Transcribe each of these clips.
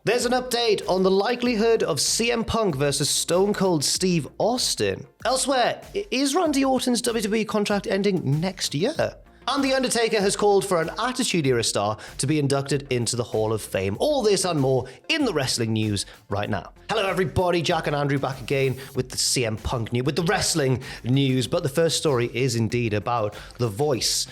There's an update on the likelihood of CM Punk versus Stone Cold Steve Austin. Elsewhere, is Randy Orton's WWE contract ending next year? And The Undertaker has called for an Attitude Era star to be inducted into the Hall of Fame. All this and more in the wrestling news right now. Hello everybody, Jack and Andrew back again with the CM Punk news, with the wrestling news. But the first story is indeed about the voice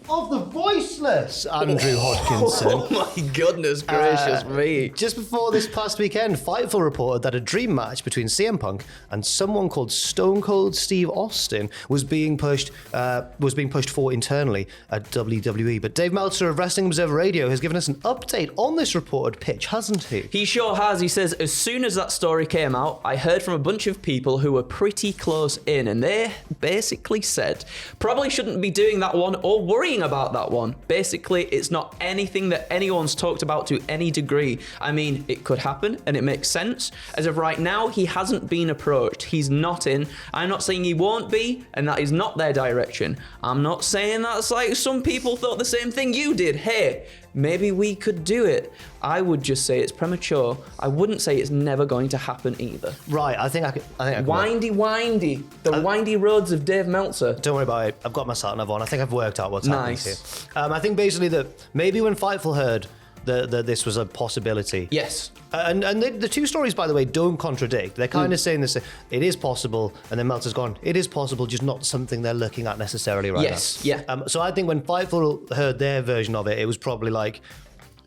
of the voiceless Andrew Hodgkinson. Oh my goodness gracious me. Just before this past weekend, Fightful reported that a dream match between CM Punk and someone called Stone Cold Steve Austin was being pushed for internally at WWE. But Dave Meltzer of Wrestling Observer Radio has given us an update on this reported pitch, hasn't he? He sure has. He says, as soon as that story came out, I heard from a bunch of people who were pretty close in, and they basically said, probably shouldn't be doing that one or worrying about that one. Basically, it's not anything that anyone's talked about to any degree. I mean, it could happen and it makes sense. As of right now, he hasn't been approached. He's not in. I'm not saying he won't be, and that is not their direction. I'm not saying that's like some people thought the same thing you did. Hey, maybe we could do it. I would just say it's premature. I wouldn't say it's never going to happen either. Right, I think I could. Windy. The windy roads of Dave Meltzer. Don't worry about it. I've got my sat nav on. I think I've worked out what's happening here. Nice. I think basically that maybe when Fightful heard that this was a possibility. Yes. And the two stories, by the way, don't contradict. They're kind of saying this, it is possible, and then Meltzer's gone, it is possible, just not something they're looking at necessarily right now. Yes, yeah. So I think when Fightful heard their version of it, it was probably like,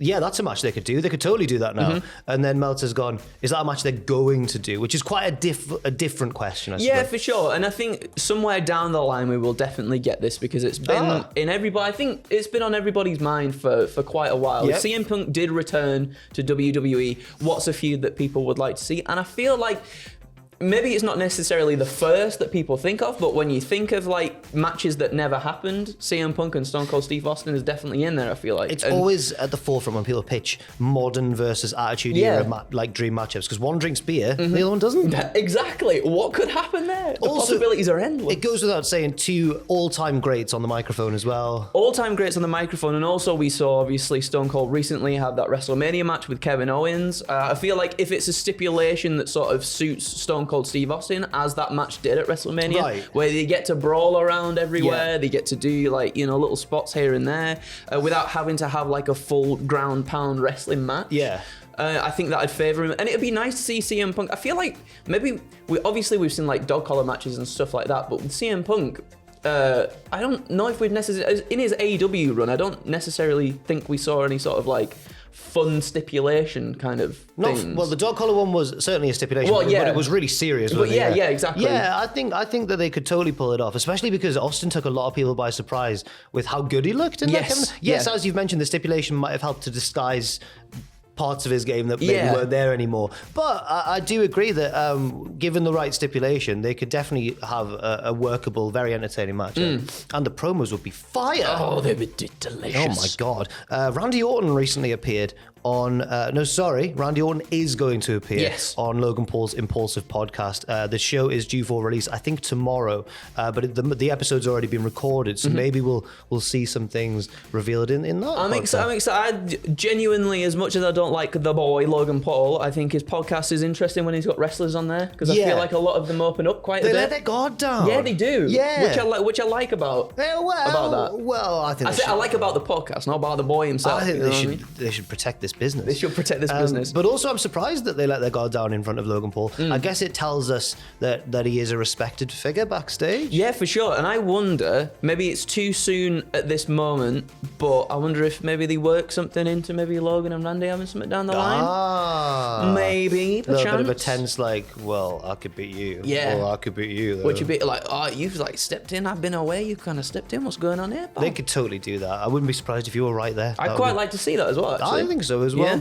yeah, that's a match they could do. They could totally do that now. Mm-hmm. And then Meltzer's gone, is that a match they're going to do? Which is quite a different question, I suppose. Yeah, for sure. And I think somewhere down the line we will definitely get this because it's been in everybody. I think it's been on everybody's mind for quite a while. Yep. If CM Punk did return to WWE, what's a feud that people would like to see? And I feel like maybe it's not necessarily the first that people think of, but when you think of like matches that never happened, CM Punk and Stone Cold Steve Austin is definitely in there, I feel like. It's always at the forefront when people pitch modern versus attitude era like dream matchups, because one drinks beer, the other one doesn't. Exactly. What could happen there? The possibilities are endless. It goes without saying, two all-time greats on the microphone as well. All-time greats on the microphone, and also we saw obviously Stone Cold recently have that WrestleMania match with Kevin Owens. I feel like if it's a stipulation that sort of suits Stone Cold Steve Austin, as that match did at WrestleMania, where they get to brawl around everywhere, they get to do like, you know, little spots here and there, without having to have like a full ground pound wrestling match. Yeah. I think that I'd favour him, and it'd be nice to see CM Punk. I feel like maybe we've seen like dog collar matches and stuff like that, but with CM Punk, I don't know if we've necessarily, in his AEW run, I don't necessarily think we saw any sort of like fun stipulation kind of things. Well, the dog collar one was certainly a stipulation, but it was really serious. But yeah, exactly. Yeah, I think that they could totally pull it off, especially because Austin took a lot of people by surprise with how good he looked in that. Yes, as you've mentioned, the stipulation might have helped to disguise parts of his game that maybe weren't there anymore. But I do agree that given the right stipulation, they could definitely have a workable, very entertaining match. And the promos would be fire. Oh, they would be delicious. Oh my God. Randy Orton recently appeared on, Randy Orton is going to appear on Logan Paul's Impulsive podcast. The show is due for release, I think, tomorrow, but the episode's already been recorded, so maybe we'll see some things revealed in that. I'm excited. Genuinely, as much as I don't like the boy Logan Paul, I think his podcast is interesting when he's got wrestlers on there, because I feel like a lot of them open up quite a bit. They let their guard down. Yeah, they do. Yeah, which I like about that. Well, I like about the podcast, not about the boy himself. I think they should protect this business. They should protect this business. But also, I'm surprised that they let their guard down in front of Logan Paul. I guess it tells us that he is a respected figure backstage. Yeah, for sure. And I wonder, maybe it's too soon at this moment, but I wonder if maybe they work something into maybe Logan and Randy having something down the line. Maybe, a little bit of a tense, like, well, I could beat you. Yeah. Well, I could beat you, though. Which would be like, oh, you've like stepped in, I've been away, you've kind of stepped in, what's going on here, pal? They could totally do that. I wouldn't be surprised if you were right there. I'd quite like to see that as well, actually. I think so as well.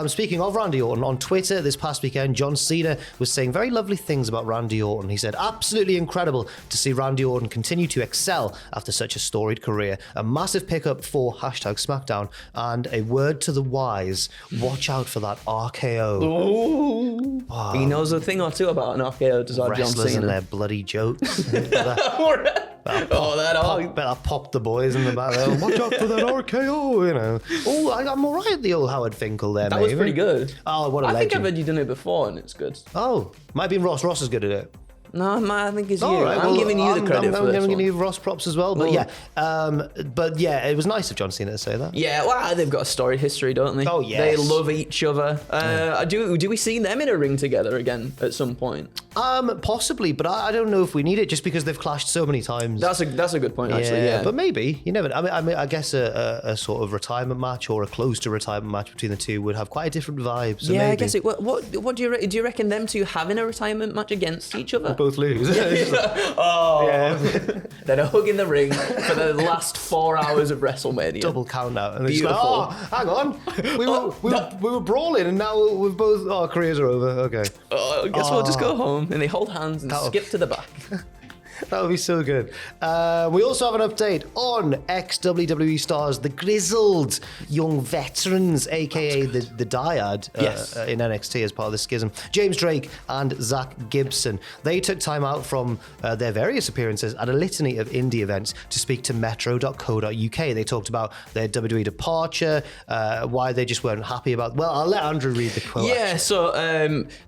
Speaking of Randy Orton, on Twitter this past weekend, John Cena was saying very lovely things about Randy Orton. He said, absolutely incredible to see Randy Orton continue to excel after such a storied career. A massive pickup for #SmackDown, and a word to the wise, watch out for that RKO. Ooh. Wow. He knows a thing or two about an RKO, does our John Cena. Wrestlers and their bloody jokes. Better pop the boys in the back there. Watch out for that RKO, you know. Oh, I'm all right at the old Howard Finkel there, That was pretty good. Oh, what a I legend. think I've heard you done it before, and it's good. Oh, might have been Ross. Ross is good at it. No, I think it's you. All right, I'm giving you the credit for this I'm one. giving you Ross props as well. But yeah, it was nice of John Cena to say that. Yeah, well, they've got a storied history, don't they? Oh, yes. They love each other. Do we see them in a ring together again at some point? Possibly, but I don't know if we need it just because they've clashed so many times. That's a good point, actually. Yeah, but maybe you never. I mean, I guess a sort of retirement match or a close to retirement match between the two would have quite a different vibe. So yeah, maybe. I guess it. What do you reckon them two having a retirement match against each other? We'll both lose. Oh, yeah. Then a hug in the ring for the last 4 hours of WrestleMania. Double count out. And Beautiful. Like, hang on. We were brawling and now we've both, our careers are over. Okay. I guess we'll just go home and they hold hands and skip to the back. That would be so good. We also have an update on ex-WWE stars, the Grizzled young veterans, a.k.a. the Dyad in NXT as part of the schism. James Drake and Zach Gibson. They took time out from their various appearances at a litany of indie events to speak to metro.co.uk. They talked about their WWE departure, why they just weren't happy about... Well, I'll let Andrew read the quote. Yeah, so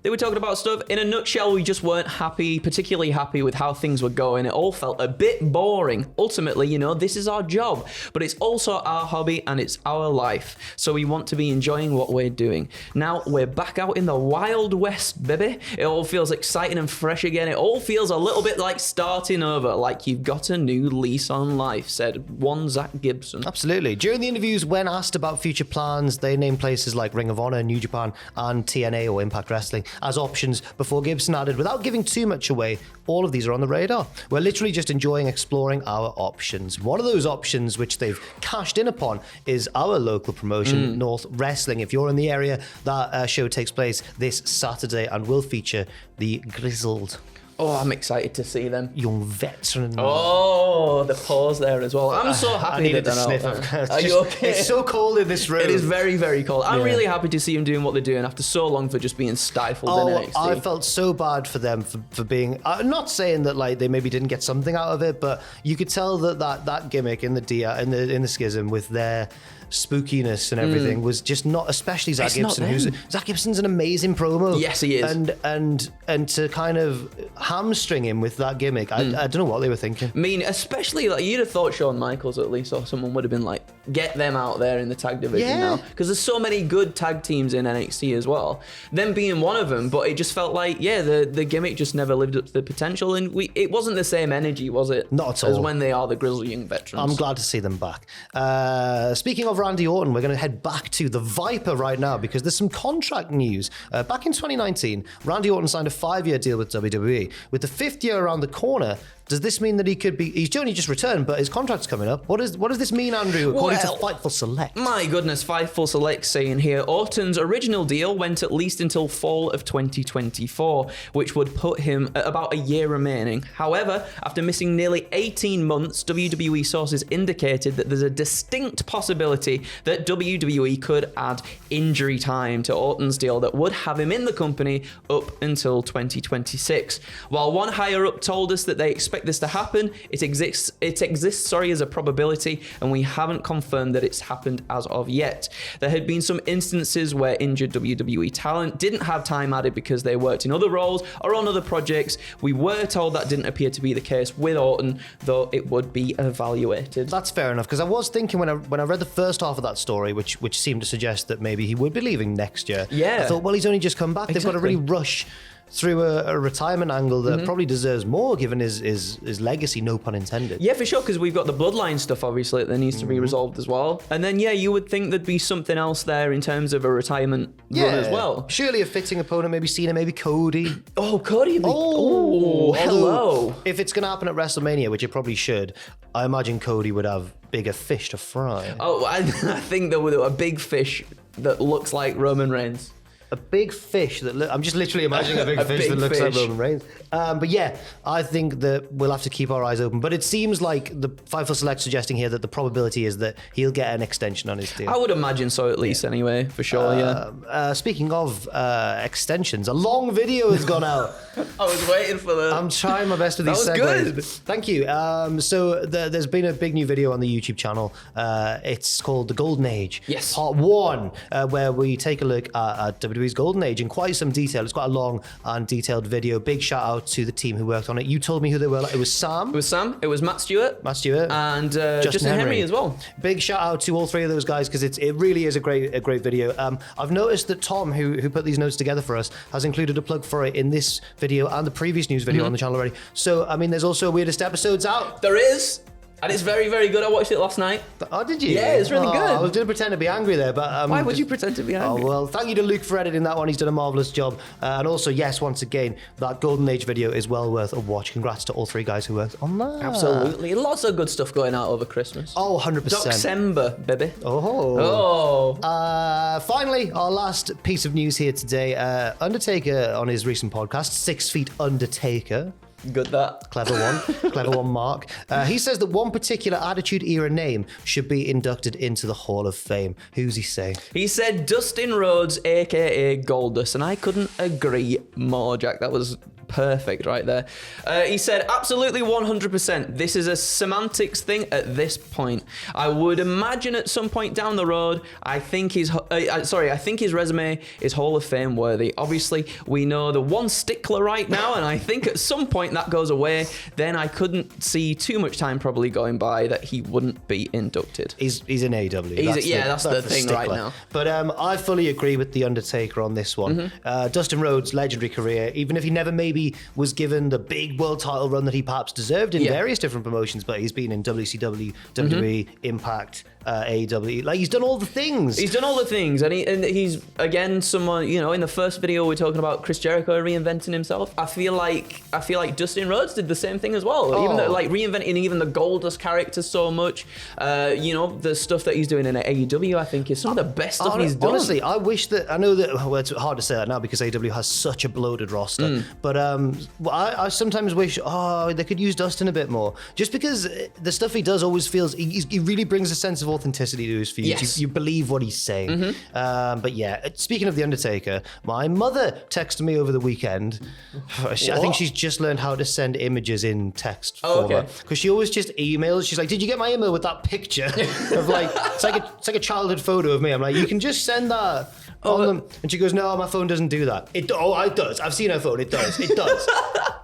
they were talking about stuff. In a nutshell, we just weren't particularly happy with how things were going. It all felt a bit boring. Ultimately, this is our job, but it's also our hobby and it's our life. So we want to be enjoying what we're doing. Now we're back out in the Wild West, baby. It all feels exciting and fresh again. It all feels a little bit like starting over, like you've got a new lease on life, said one Zach Gibson. Absolutely. During the interviews, when asked about future plans, they named places like Ring of Honor, New Japan, and TNA or Impact Wrestling as options before Gibson added, without giving too much away, all of these are on the radar. We're literally just enjoying exploring our options. One of those options which they've cashed in upon is our local promotion, North Wrestling. If you're in the area, that show takes place this Saturday and will feature the Grizzled. Oh, I'm excited to see them. Young veteran. Oh, the pause there as well. I'm so happy I needed that to they're sniff. out there. Are you okay? It's so cold in this room. It is very, very cold. I'm really happy to see them doing what they're doing after so long for just being stifled in NXT. I felt so bad for them for being... I'm not saying that like they maybe didn't get something out of it, but you could tell that gimmick in the schism with their spookiness and everything was just not, especially Zach Gibson. Zach Gibson's an amazing promo. Yes, he is. And to kind of hamstring him with that gimmick, I don't know what they were thinking. I mean, especially like you'd have thought Shawn Michaels at least, or someone would have been like, get them out there in the tag division now, because there's so many good tag teams in NXT as well. Them being one of them, but it just felt like the gimmick just never lived up to the potential, and it wasn't the same energy, was it? Not at all. As when they are the Grizzled young veterans. I'm glad to see them back. Speaking of Randy Orton, we're going to head back to the Viper right now because there's some contract news. Back in 2019, Randy Orton signed a 5-year deal with WWE. With the 5th year around the corner, does this mean that he could be... He's only just returned, but his contract's coming up. What does this mean, Andrew, according to Fightful Select? My goodness, Fightful Select saying here, Orton's original deal went at least until fall of 2024, which would put him at about a year remaining. However, after missing nearly 18 months, WWE sources indicated that there's a distinct possibility that WWE could add injury time to Orton's deal that would have him in the company up until 2026. While one higher-up told us that they expect this to happen, it exists as a probability, and we haven't confirmed that it's happened as of yet. There had been some instances where injured WWE talent didn't have time added because they worked in other roles or on other projects. We were told that didn't appear to be the case with Orton, though it would be evaluated. That's fair enough, because I was thinking when I read the first half of that story, which seemed to suggest that maybe he would be leaving next year. Yeah. I thought, well, he's only just come back. They've got to really rush through a retirement angle that probably deserves more given his legacy, no pun intended. Yeah, for sure, because we've got the bloodline stuff, obviously, that needs to be resolved as well. And then, you would think there'd be something else there in terms of a retirement run as well. Surely a fitting opponent, maybe Cena, maybe Cody. Oh, Cody. Hello. Although, if it's going to happen at WrestleMania, which it probably should, I imagine Cody would have bigger fish to fry. Oh, I think there were a big fish that looks like Roman Reigns. a big fish that I'm just literally imagining a big fish that looks like Roman Reigns. But yeah, I think that we'll have to keep our eyes open. But it seems like the Fightful Select suggesting here that the probability is that he'll get an extension on his deal. I would imagine so, at least, anyway, for sure, yeah. Speaking of extensions, a long video has gone out. I was waiting for that. I'm trying my best with these segues. Good. Thank you. So there's been a big new video on the YouTube channel. It's called The Golden Age. Yes. Part 1, where we take a look at WWE's Golden Age in quite some detail. It's quite a long and detailed video. Big shout out to the team who worked on it. You told me who they were. It was Sam. It was Matt Stewart. And Justin Henry as well. Big shout out to all three of those guys because it really is a great video. I've noticed that Tom, who put these notes together for us, has included a plug for it in this video and the previous news video on the channel already. So, I mean, there's also Weirdest Episodes out. There is. And it's very, very good. I watched it last night. Oh, did you? Yeah, it's really good. I was going to pretend to be angry there, but... Why would you pretend to be angry? Oh, well, thank you to Luke for editing that one. He's done a marvellous job. And also, yes, once again, that Golden Age video is well worth a watch. Congrats to all three guys who worked on that. Absolutely. Lots of good stuff going out over Christmas. Oh, 100%. December, baby. Oh. Finally, our last piece of news here today. Undertaker, on his recent podcast, 6 Feet Undertaker. Good that. Clever one, Mark. He says that one particular Attitude Era name should be inducted into the Hall of Fame. Who's he saying? He said Dustin Rhodes, a.k.a. Goldust, and I couldn't agree more, Jack. That was perfect right there. He said, absolutely 100%. This is a semantics thing at this point. I would imagine at some point down the road, I think his resume is Hall of Fame worthy. Obviously, we know the one stickler right now, and I think at some point that goes away. Then I couldn't see too much time probably going by that he wouldn't be inducted. He's in AEW. That's the thing stickler right now. But I fully agree with The Undertaker on this one. Dustin Rhodes' legendary career, even if he never maybe was given the big world title run that he perhaps deserved in various different promotions, but he's been in WCW, WWE, Impact, AEW. Like, he's done all the things. And he's again someone, in the first video we're talking about Chris Jericho reinventing himself. I feel like Dustin Rhodes did the same thing as well. Even though, like, reinventing even the Goldust character so much. The stuff that he's doing in AEW, I think, is some of the best stuff he's done. Honestly, I wish that, I know that, well, it's hard to say that now because AEW has such a bloated roster, but I sometimes wish, they could use Dustin a bit more. Just because the stuff he does always feels, he really brings a sense of authenticity to his feuds. Yes. You believe what he's saying. But yeah, speaking of The Undertaker, my mother texted me over the weekend. I think she's just learned how to send images in text format. Because she always just emails. She's like, did you get my email with that picture? Of like, it's like a childhood photo of me. I'm like, you can just send that. And she goes, no, my phone doesn't do that. It does. I've seen her phone. It does.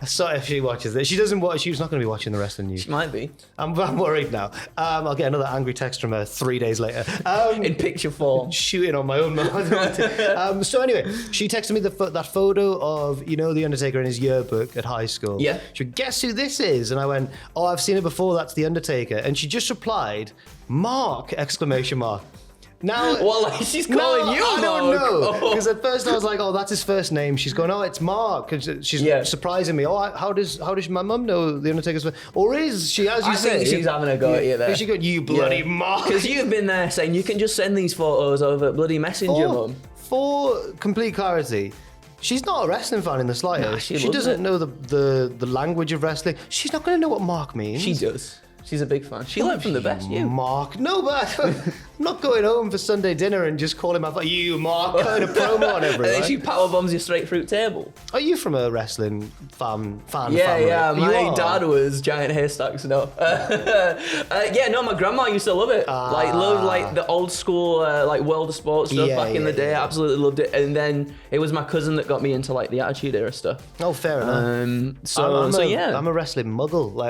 Sorry if she watches this. She doesn't watch. She's not going to be watching the rest of the news. She might be. I'm worried now. I'll get another angry text from her 3 days later. In picture form. Shooting on my own mouth. So anyway, she texted me that photo of, The Undertaker in his yearbook at high school. Yeah. She went, guess who this is? And I went, I've seen it before. That's The Undertaker. And she just replied, Mark! Exclamation mark. Now, she's calling you I Mark. don't know. Because at first I was like, that's his first name. She's going, it's Mark. And she's surprising me. How does my mum know The Undertaker's first? Or is she, as you say? I think she's having a go at you there. Is she going, you bloody Mark? Because you've been there saying you can just send these photos over bloody Messenger, Mum. For complete clarity, she's not a wrestling fan in the slightest. Nah, she doesn't know the language of wrestling. She's not going to know what Mark means. She does. She's a big fan. She learned from the best, you. Mark. No, but I'm not going home for Sunday dinner and just calling my you, Mark, kind of promo on everyone. And then she power bombs you straight through table. Are you from a wrestling fan family? Yeah. My dad was Giant Haystacks, no. My grandma used to love it. Loved the old school, World of Sports stuff back in the day. Absolutely loved it. And then it was my cousin that got me into the Attitude Era stuff. Oh, fair enough. I'm a wrestling muggle.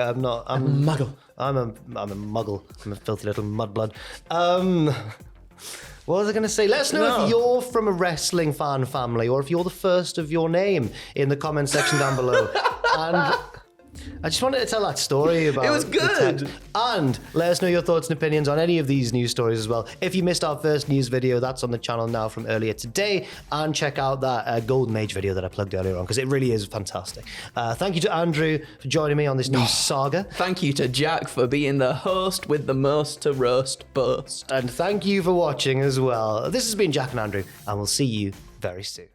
I'm a muggle. I'm a muggle. I'm a filthy little mudblood. What was I going to say? Let us know if you're from a wrestling fan family or if you're the first of your name in the comment section down below. And I just wanted to tell that story about it was good. And let us know your thoughts and opinions on any of these news stories as well. If you missed our first news video, that's on the channel now from earlier today. And check out that Golden Age video that I plugged earlier on because it really is fantastic. Thank you to Andrew for joining me on this news saga. Thank you to Jack for being the host with the most to roast burst. And thank you for watching as well. This has been Jack and Andrew, and we'll see you very soon.